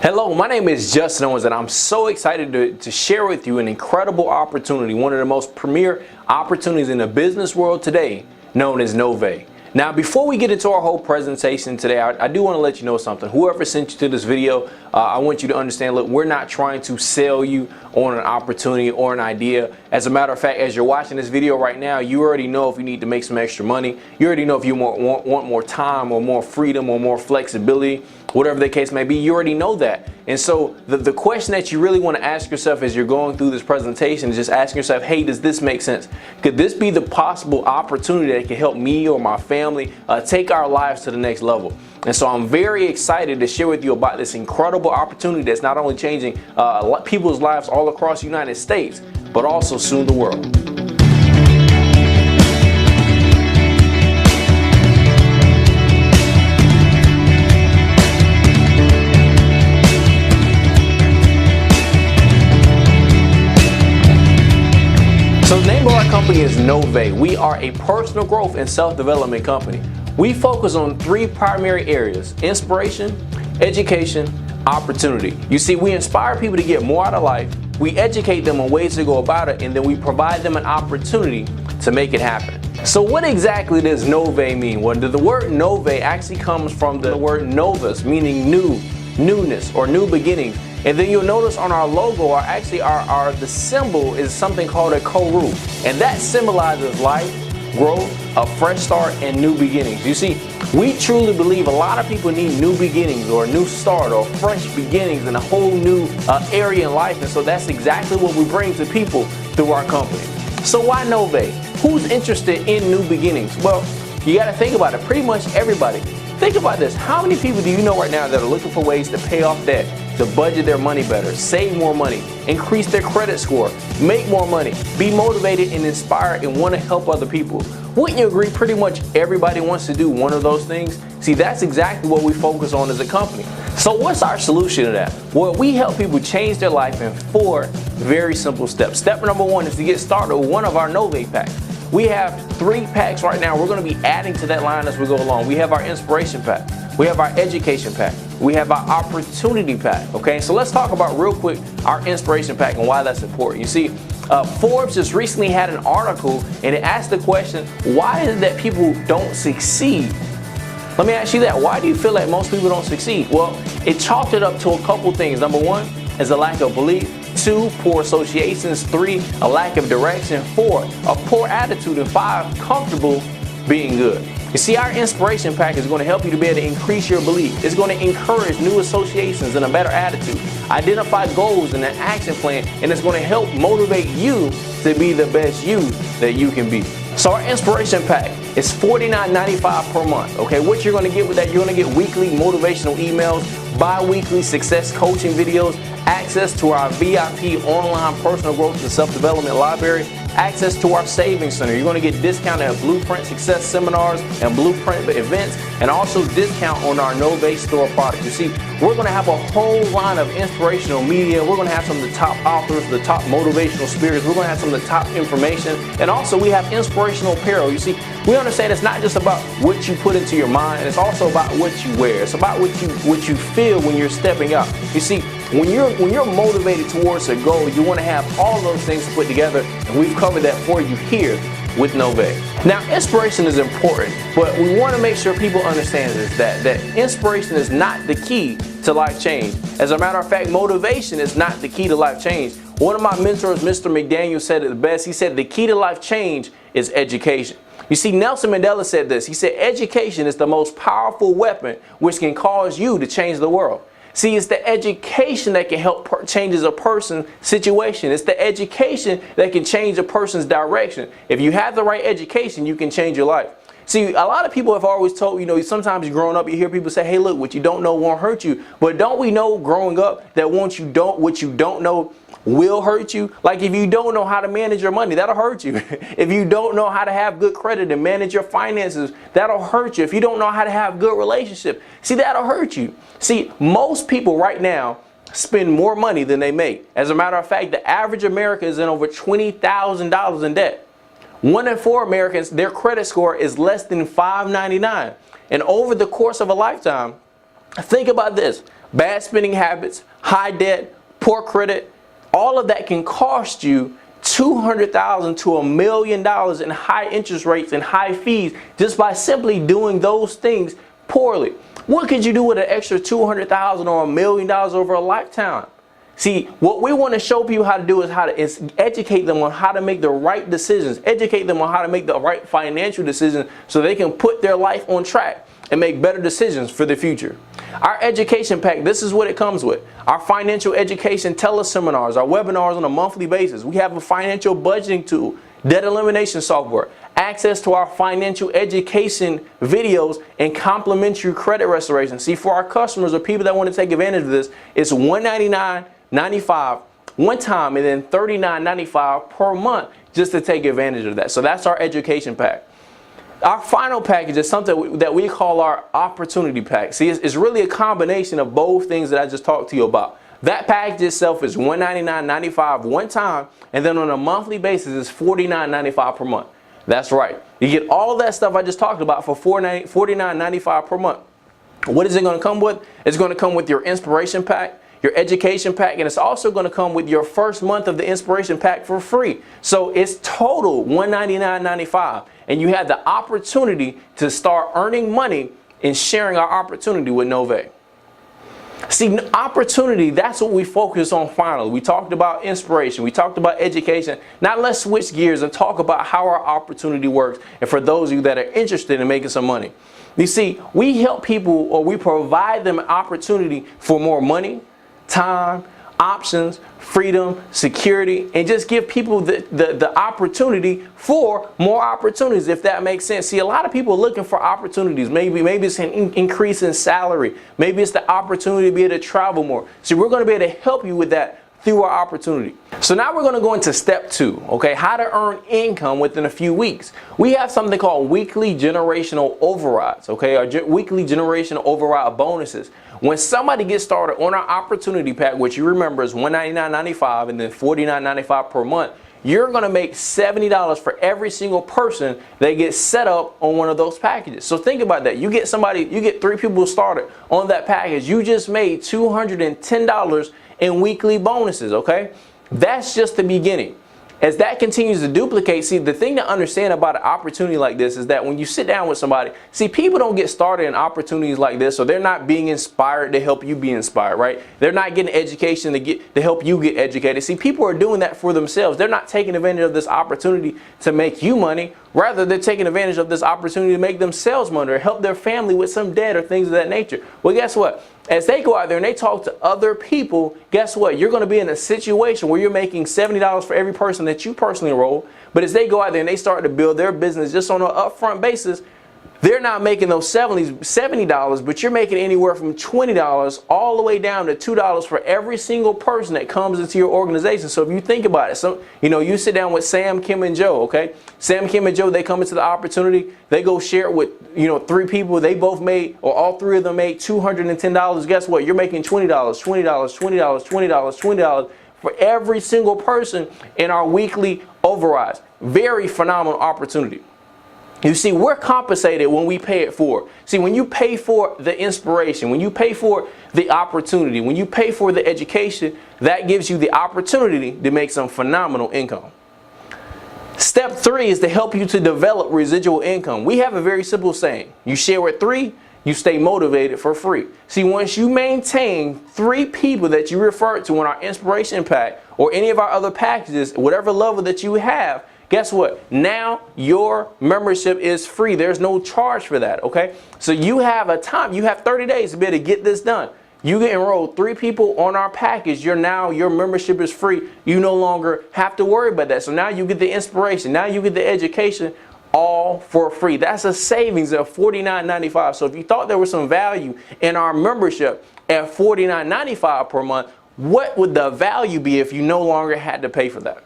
Hello, my name is Justin Owens, and I'm so excited to share with you an incredible opportunity, one of the most premier opportunities in the business world today, known as NOVAE. Now, before we get into our whole presentation today, I do want to let you know something. Whoever sent you to this video, I want you to understand, look, we're not trying to sell you on an opportunity or an idea. As a matter of fact, as you're watching this video right now, you already know if you need to make some extra money. You already know if you want more time or more freedom or more flexibility, whatever the case may be. You already know that. And so the question that you really want to ask yourself as you're going through this presentation is just asking yourself, hey, does this make sense? Could this be the possible opportunity that can help me or my family take our lives to the next level? And so I'm very excited to share with you about this incredible opportunity that's not only changing people's lives all across the United States, but also soon the world. So the name of our company is NOVAE. We are a personal growth and self-development company. We focus on three primary areas: inspiration, education, opportunity. You see, we inspire people to get more out of life, we educate them on ways to go about it, and then we provide them an opportunity to make it happen. So what exactly does NOVAE mean? Well, the word NOVAE actually comes from the word novus, meaning new, newness, or new beginnings. And then you'll notice on our logo, the symbol is something called a koru, and that symbolizes life, growth, a fresh start, and new beginnings. You see, we truly believe a lot of people need new beginnings or a new start or fresh beginnings in a whole new area in life, and so that's exactly what we bring to people through our company. So why NOVAE? Who's interested in new beginnings? Well, you got to think about it. Pretty much everybody. Think about this. How many people do you know right now that are looking for ways to pay off debt, to budget their money better, save more money, increase their credit score, make more money, be motivated and inspired, and want to help other people? Wouldn't you agree pretty much everybody wants to do one of those things? See, that's exactly what we focus on as a company. So what's our solution to that? Well, we help people change their life in 4 very simple steps. Step number 1 is to get started with one of our NOVAE packs. We have 3 packs right now. We're going to be adding to that line as we go along. We have our inspiration pack. We have our education pack. We have our opportunity pack. Okay, so let's talk about real quick our inspiration pack and why that's important. You see, Forbes just recently had an article and it asked the question, why is it that people don't succeed? Let me ask you that. Why do you feel like most people don't succeed? Well, it chalked it up to a couple things. Number 1 is a lack of belief. 2, poor associations. 3, a lack of direction. 4, a poor attitude. And 5, comfortable being good. You see, our inspiration pack is going to help you to be able to increase your belief. It's going to encourage new associations and a better attitude, identify goals and an action plan, and it's going to help motivate you to be the best you that you can be. So our inspiration pack is $49.95 per month. Okay, what you're going to get with that, you're going to get weekly motivational emails, bi-weekly success coaching videos, access to our VIP online personal growth and self-development library, access to our savings center. You're going to get discounted at Blueprint Success seminars and Blueprint events, and also discount on our NOVAE store products. You see, we're going to have a whole line of inspirational media. We're going to have some of the top authors, the top motivational speakers. We're going to have some of the top information, and also we have inspirational apparel. You see, we understand it's not just about what you put into your mind, it's also about what you wear. It's about what you feel when you're stepping out. You see, when you're motivated towards a goal, you want to have all those things put together, and we've covered that for you here with NOVAE. Now, inspiration is important, but we want to make sure people understand this, that inspiration is not the key to life change. As a matter of fact, motivation is not the key to life change. One of my mentors, Mr. McDaniel, said it the best. He said the key to life change is education. You see, Nelson Mandela said this. He said, education is the most powerful weapon which can cause you to change the world. See, it's the education that can help change a person's situation. It's the education that can change a person's direction. If you have the right education, you can change your life. See, a lot of people have always told, sometimes growing up, you hear people say, hey, look, what you don't know won't hurt you. But don't we know growing up that what you don't know will hurt you? Like if you don't know how to manage your money, that'll hurt you. If you don't know how to have good credit and manage your finances, that'll hurt you. If you don't know how to have good relationship, see, that'll hurt you. See, most people right now spend more money than they make. As a matter of fact, the average American is in over $20,000 in debt. 1 in 4 Americans, their credit score is less than 599. And over the course of a lifetime, Think about this. Bad spending habits, high debt, poor credit, all of that can cost you $200,000 to $1 million in high interest rates and high fees just by simply doing those things poorly. What could you do with an extra $200,000 or $1 million over a lifetime? See, what we want to show people how to do is educate them on how to make the right decisions, educate them on how to make the right financial decisions so they can put their life on track and make better decisions for the future. Our education pack, this is what it comes with. Our financial education teleseminars, our webinars on a monthly basis. We have a financial budgeting tool, debt elimination software, access to our financial education videos, and complimentary credit restoration. See, for our customers or people that want to take advantage of this, it's $199.95 one time and then $39.95 per month just to take advantage of that. So that's our education pack. Our final package is something that we call our opportunity pack. See, it's really a combination of both things that I just talked to you about. That package itself is $199.95 one time, and then on a monthly basis it's $49.95 per month. That's right. You get all that stuff I just talked about for $49.95 per month. What is it going to come with? It's going to come with your inspiration pack, your education pack, and it's also going to come with your first month of the inspiration pack for free. So it's total $199.95, and you have the opportunity to start earning money and sharing our opportunity with NOVAE. See, opportunity, that's what we focus on finally. We talked about inspiration, we talked about education. Now let's switch gears and talk about how our opportunity works, and for those of you that are interested in making some money. You see, we help people, or we provide them an opportunity for more money, time, options, freedom, security, and just give people the opportunity for more opportunities, if that makes sense. See, a lot of people are looking for opportunities. Maybe it's an increase in salary. Maybe it's the opportunity to be able to travel more. So we're going to be able to help you with that through our opportunity. So now we're going to go into step 2, okay? How to earn income within a few weeks. We have something called weekly generational overrides, okay? Our weekly generational override bonuses. When somebody gets started on our opportunity pack, which you remember is $199.95 and then $49.95 per month, you're going to make $70 for every single person that gets set up on one of those packages. So think about that. You get 3 people started on that package. You just made $210 in weekly bonuses, okay? That's just the beginning. As that continues to duplicate, see, the thing to understand about an opportunity like this is that when you sit down with somebody, see, people don't get started in opportunities like this, so they're not being inspired to help you be inspired, right? They're not getting education to help you get educated. See, people are doing that for themselves. They're not taking advantage of this opportunity to make you money. Rather, they're taking advantage of this opportunity to make themselves money or help their family with some debt or things of that nature. Well, guess what? As they go out there and they talk to other people, guess what? You're going to be in a situation where you're making $70 for every person that you personally enroll. But as they go out there and they start to build their business just on an upfront basis, they're not making those $70, but you're making anywhere from $20 all the way down to $2 for every single person that comes into your organization. So if you think about it, so you sit down with Sam, Kim, and Joe, okay? Sam, Kim, and Joe, they come into the opportunity, they go share it with 3 people, they both made, or all 3 of them made $210. Guess what? You're making $20, $20, $20, $20, $20 for every single person in our weekly overrides. Very phenomenal opportunity. You see, we're compensated when we pay it forward. See, when you pay for the inspiration, when you pay for the opportunity, when you pay for the education, that gives you the opportunity to make some phenomenal income. Step 3 is to help you to develop residual income. We have a very simple saying. You share with 3, you stay motivated for free. See, once you maintain 3 people that you refer to in our inspiration pack or any of our other packages, whatever level that you have, guess what? Now your membership is free. There's no charge for that, okay? So you have a time, you have 30 days to be able to get this done. You get enrolled 3 people on our package, your membership is free. You no longer have to worry about that. So now you get the inspiration, now you get the education, all for free. That's a savings of $49.95. So if you thought there was some value in our membership at $49.95 per month, what would the value be if you no longer had to pay for that?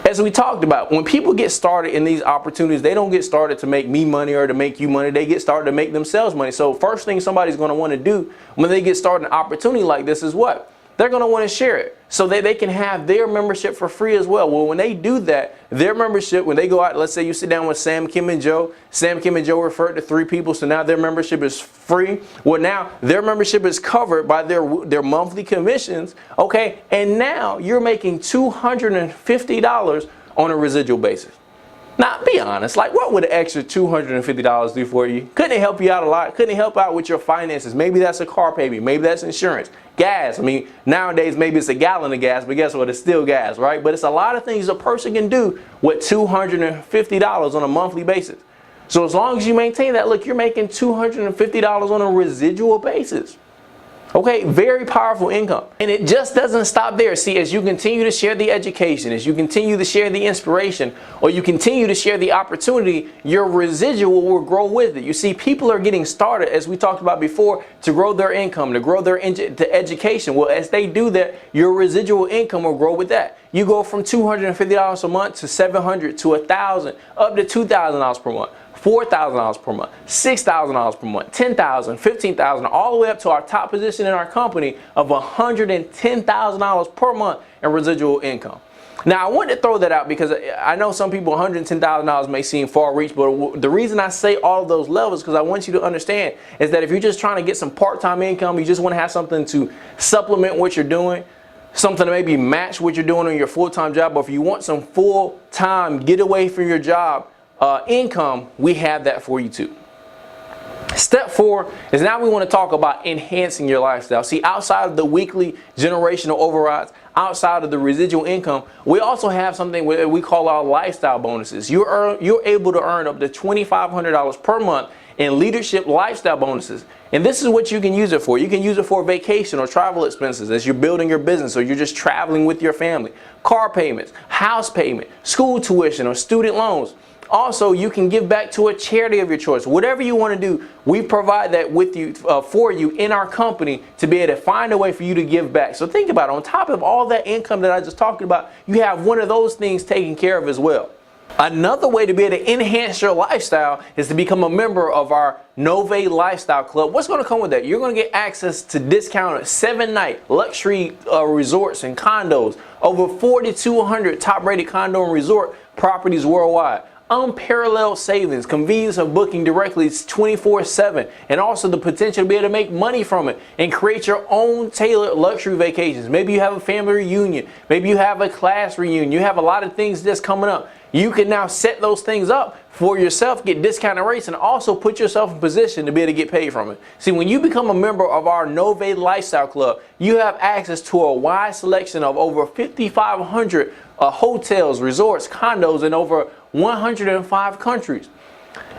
As we talked about, when people get started in these opportunities, they don't get started to make me money or to make you money. They get started to make themselves money. So first thing somebody's going to want to do when they get started in an opportunity like this is what? they're going to want to share it so that they can have their membership for free as well. Well, when they do that, their membership, when they go out, let's say you sit down with Sam, Kim, and Joe. Sam, Kim, and Joe referred to 3 people, so now their membership is free. Well, now their membership is covered by their monthly commissions, okay? And now you're making $250 on a residual basis. Now, be honest, like what would an extra $250 do for you? Couldn't it help you out a lot? Couldn't it help out with your finances? Maybe that's a car payment. Maybe that's insurance. Gas. I mean, nowadays maybe it's a gallon of gas, but guess what? It's still gas, right? But it's a lot of things a person can do with $250 on a monthly basis. So as long as you maintain that, look, you're making $250 on a residual basis. Okay, very powerful income. And it just doesn't stop there. See, as you continue to share the education, as you continue to share the inspiration, or you continue to share the opportunity, your residual will grow with it. You see, people are getting started, as we talked about before, to grow their income, to grow their education. Well, as they do that, your residual income will grow with that. You go from $250 a month to $700 to $1,000, up to $2,000 per month. $4,000 per month, $6,000 per month, $10,000, $15,000, all the way up to our top position in our company of $110,000 per month in residual income. Now, I wanted to throw that out because I know some people $110,000 may seem far reach, but the reason I say all of those levels because I want you to understand is that if you're just trying to get some part-time income, you just want to have something to supplement what you're doing, something to maybe match what you're doing on your full-time job, or if you want some full-time get away from your job income, we have that for you too. Step 4 is now we want to talk about enhancing your lifestyle. See, outside of the weekly generational overrides, outside of the residual income, we also have something we call our lifestyle bonuses. You're able to earn up to $2,500 per month in leadership lifestyle bonuses. And this is what you can use it for. You can use it for vacation or travel expenses as you're building your business or you're just traveling with your family. Car payments, house payment, school tuition, or student loans. Also, you can give back to a charity of your choice. Whatever you want to do, we provide that with you for you in our company to be able to find a way for you to give back. So think about it. On top of all that income that I just talked about, you have one of those things taken care of as well. Another way to be able to enhance your lifestyle is to become a member of our NOVAE Lifestyle Club. What's going to come with that? You're going to get access to discounted 7-night luxury resorts and condos, over 4,200 top-rated condo and resort properties worldwide. Unparalleled savings, convenience of booking directly 24/7, and also the potential to be able to make money from it and create your own tailored luxury vacations. Maybe you have a family reunion, maybe you have a class reunion, you have a lot of things that's coming up. You can now set those things up for yourself, get discounted rates, and also put yourself in position to be able to get paid from it. See, when you become a member of our NOVAE Lifestyle Club, you have access to a wide selection of over 5,500 hotels, resorts, condos in over 105 countries.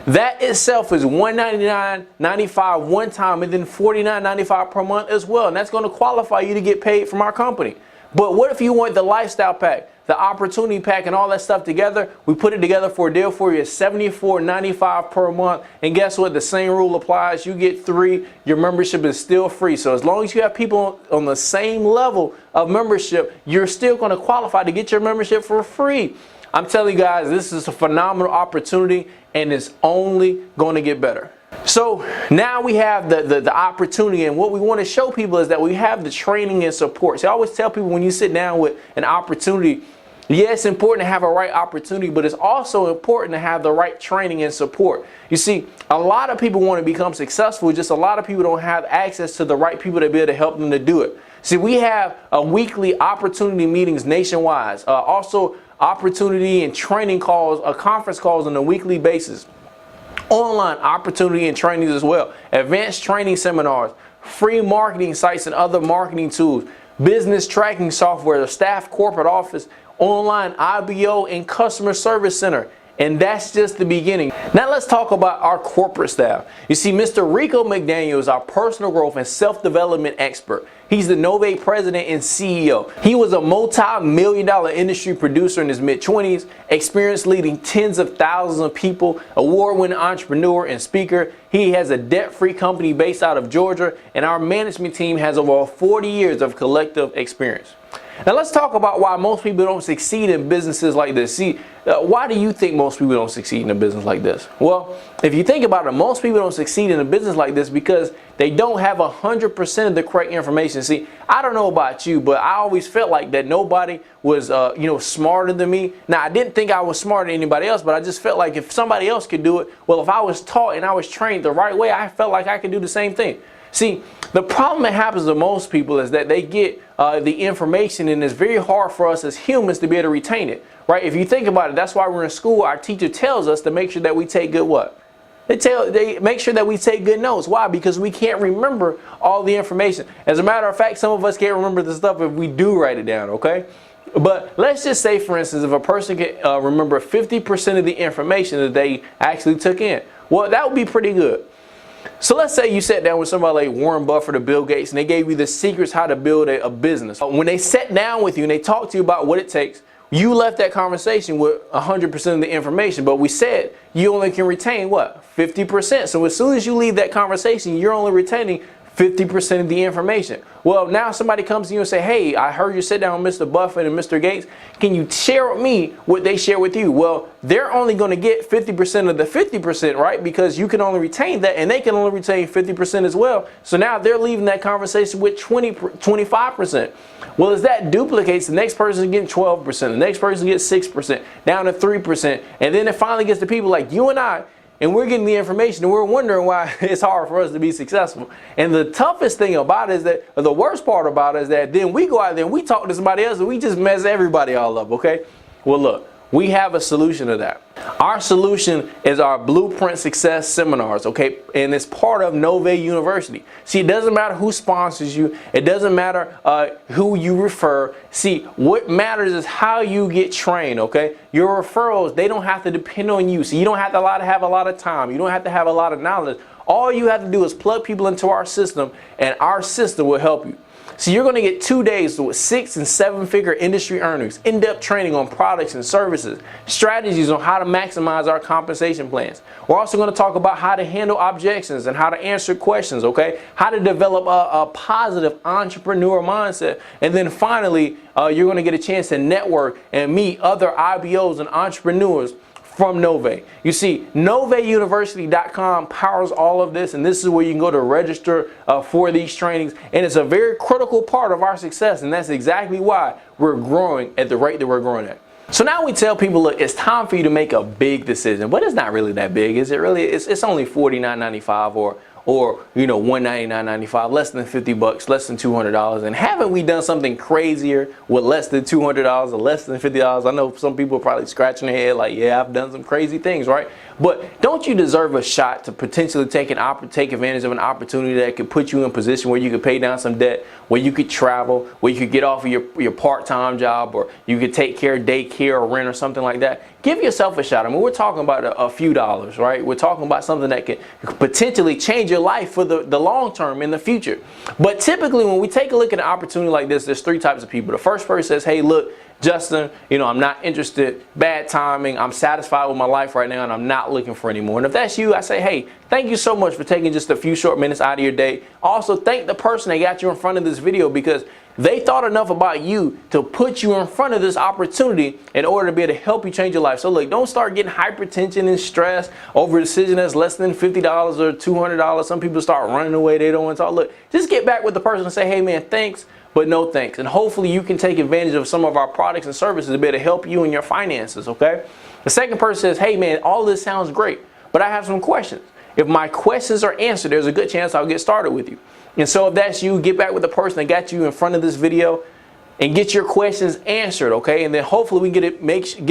That itself is $199.95 one time and then $49.95 per month as well. And that's going to qualify you to get paid from our company. But what if you want the lifestyle pack, the opportunity pack, and all that stuff together? We put it together for a deal for you at $74.95 per month. And guess what? The same rule applies. You get 3. Your membership is still free. So as long as you have people on the same level of membership, you're still going to qualify to get your membership for free. I'm telling you guys, this is a phenomenal opportunity and it's only going to get better. So now we have the opportunity, and what we want to show people is that we have the training and support. So I always tell people when you sit down with an opportunity, yeah, it's important to have a right opportunity, but it's also important to have the right training and support. You see, a lot of people want to become successful, just a lot of people don't have access to the right people to be able to help them to do it. See, we have weekly opportunity meetings nationwide, also opportunity and training calls, conference calls on a weekly basis. Online opportunity and trainings as well. Advanced training seminars, free marketing sites and other marketing tools, business tracking software, the staff corporate office, online IBO and customer service center. And that's just the beginning. Now let's talk about our corporate staff. You see, Mr. Rico McDaniel is our personal growth and self-development expert. He's the NOVAE president and CEO. He was a multi-million-dollar industry producer in his mid-20s, experience leading tens of thousands of people, award-winning entrepreneur and speaker. He has a debt-free company based out of Georgia, and our management team has over 40 years of collective experience. Now let's talk about why most people don't succeed in businesses like this. See, why do you think most people don't succeed in a business like this? Well, if you think about it, most people don't succeed in a business like this because they don't have 100% of the correct information. See, I don't know about you, but I always felt like that nobody was, smarter than me. Now, I didn't think I was smarter than anybody else, but I just felt like if somebody else could do it, well, if I was taught and I was trained the right way, I felt like I could do the same thing. See, the problem that happens to most people is that they get the information, and it's very hard for us as humans to be able to retain it, right? If you think about it, that's why we're in school. Our teacher tells us to make sure that we take good what? They make sure that we take good notes. Why? Because we can't remember all the information. As a matter of fact, some of us can't remember the stuff if we do write it down, okay? But let's just say, for instance, if a person can remember 50% of the information that they actually took in, well, that would be pretty good. So let's say you sat down with somebody like Warren Buffett or Bill Gates, and they gave you the secrets how to build a business. When they sat down with you and they talked to you about what it takes, you left that conversation with 100% of the information, but we said you only can retain what? 50%. So as soon as you leave that conversation, you're only retaining 50% of the information. Well, now somebody comes to you and say, hey, I heard you sit down with Mr. Buffett and Mr. Gates. Can you share with me what they share with you? Well, they're only going to get 50% of the 50%, right? Because you can only retain that, and they can only retain 50% as well. So now they're leaving that conversation with 25%. Well, as that duplicates, the next person is getting 12%, the next person gets 6%, down to 3%, and then it finally gets to people like you and I, and we're getting the information and we're wondering why it's hard for us to be successful. And the toughest thing about it is that, or the worst part about it is that then we go out there and we talk to somebody else and we just mess everybody all up, okay? Well, look, we have a solution to that. Our solution is our Blueprint Success Seminars, okay? And it's part of NOVAE University. See, it doesn't matter who sponsors you. It doesn't matter who you refer. See, what matters is how you get trained, okay? Your referrals, they don't have to depend on you. So you don't have to have a lot of time. You don't have to have a lot of knowledge. All you have to do is plug people into our system, and our system will help you. So you're going to get 2 days with 6- and 7-figure industry earnings, in-depth training on products and services, strategies on how to maximize our compensation plans. We're also going to talk about how to handle objections and how to answer questions, okay? How to develop a positive entrepreneur mindset. And then finally, you're going to get a chance to network and meet other IBOs and entrepreneurs from NOVAE. You see, NOVAEuniversity.com powers all of this, and this is where you can go to register for these trainings, and it's a very critical part of our success, and that's exactly why we're growing at the rate that we're growing at. So now we tell people, look, it's time for you to make a big decision, but it's not really that big, is it really? It's only $49.95 or $199.95, less than $50, less than $200. And haven't we done something crazier with less than $200 or less than $50? I know some people are probably scratching their head like, yeah, I've done some crazy things, right? But don't you deserve a shot to potentially take advantage of an opportunity that could put you in a position where you could pay down some debt, where you could travel, where you could get off of your part-time job, or you could take care of daycare or rent or something like that? Give yourself a shot. I mean, we're talking about a few dollars, right? We're talking about something that could potentially change your life for the long term in the future. But typically when we take a look at an opportunity like this, there's 3 types of people. The first person says, hey, look, Justin, I'm not interested, bad timing, I'm satisfied with my life right now and I'm not looking for any more. And if that's you, I say, hey, thank you so much for taking just a few short minutes out of your day. Also, thank the person that got you in front of this video, because they thought enough about you to put you in front of this opportunity in order to be able to help you change your life. So look, don't start getting hypertension and stress over a decision that's less than $50 or $200. Some people start running away. They don't want to talk. Look, just get back with the person and say, hey man, thanks, but no thanks. And hopefully you can take advantage of some of our products and services to be able to help you in your finances, okay? The second person says, hey man, all this sounds great, but I have some questions. If my questions are answered, there's a good chance I'll get started with you. And so if that's you, get back with the person that got you in front of this video and get your questions answered, okay? And then hopefully we get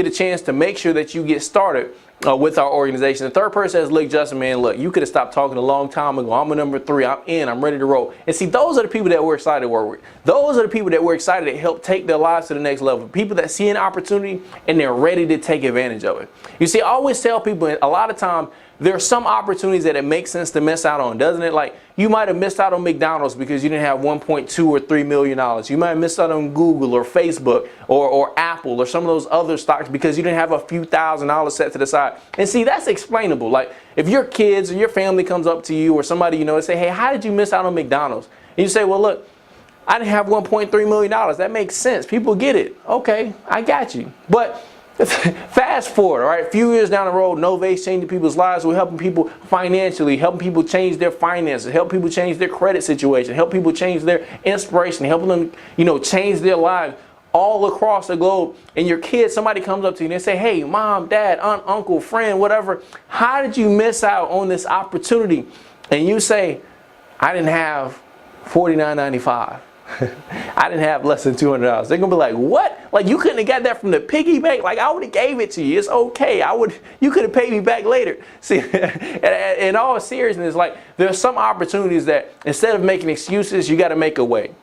a chance to make sure that you get started with our organization. The third person says, look, Justin, man, look, you could have stopped talking a long time ago. I'm a number 3. I'm in. I'm ready to roll. And see, those are the people that we're excited to work with. Those are the people that we're excited to help take their lives to the next level. People that see an opportunity and they're ready to take advantage of it. You see, I always tell people, a lot of time, there are some opportunities that it makes sense to miss out on, doesn't it? Like, you might have missed out on McDonald's because you didn't have $1.2 or $3 million. You might have missed out on Google or Facebook or Apple or some of those other stocks because you didn't have a few $1,000s set to the side. And see, that's explainable. Like, if your kids or your family comes up to you or somebody and say, hey, how did you miss out on McDonald's? And you say, well, look, I didn't have $1.3 million. That makes sense. People get it. Okay, I got you. But Fast forward, all right, a few years down the road, NOVAE is changing people's lives. We're helping people financially, helping people change their finances, help people change their credit situation, help people change their inspiration, helping them, change their lives all across the globe. And your kid, somebody comes up to you and they say, hey, mom, dad, aunt, uncle, friend, whatever, how did you miss out on this opportunity? And you say, I didn't have $49.95. I didn't have less than $200. They're gonna be like, what? Like, you couldn't have got that from the piggy bank? Like, I would have gave it to you. It's okay. You could have paid me back later. See, in all seriousness, like, there's some opportunities that instead of making excuses, you got to make a way.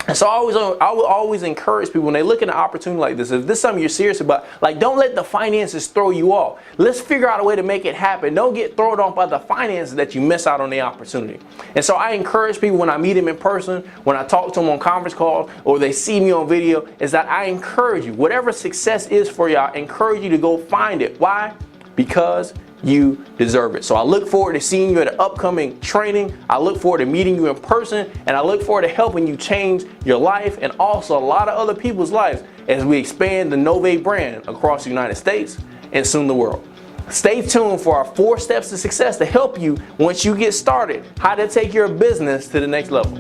And so I will always encourage people when they look at an opportunity like this, if this is something you're serious about, like, don't let the finances throw you off. Let's figure out a way to make it happen. Don't get thrown off by the finances that you miss out on the opportunity. And so I encourage people when I meet them in person, when I talk to them on conference calls, or they see me on video, is that I encourage you, whatever success is for you, I encourage you to go find it. Why? Because you deserve it. So I look forward to seeing you at an upcoming training. I look forward to meeting you in person, and I look forward to helping you change your life and also a lot of other people's lives as we expand the NOVAE brand across the United States and soon the world. Stay tuned for our 4 steps to success to help you once you get started, how to take your business to the next level.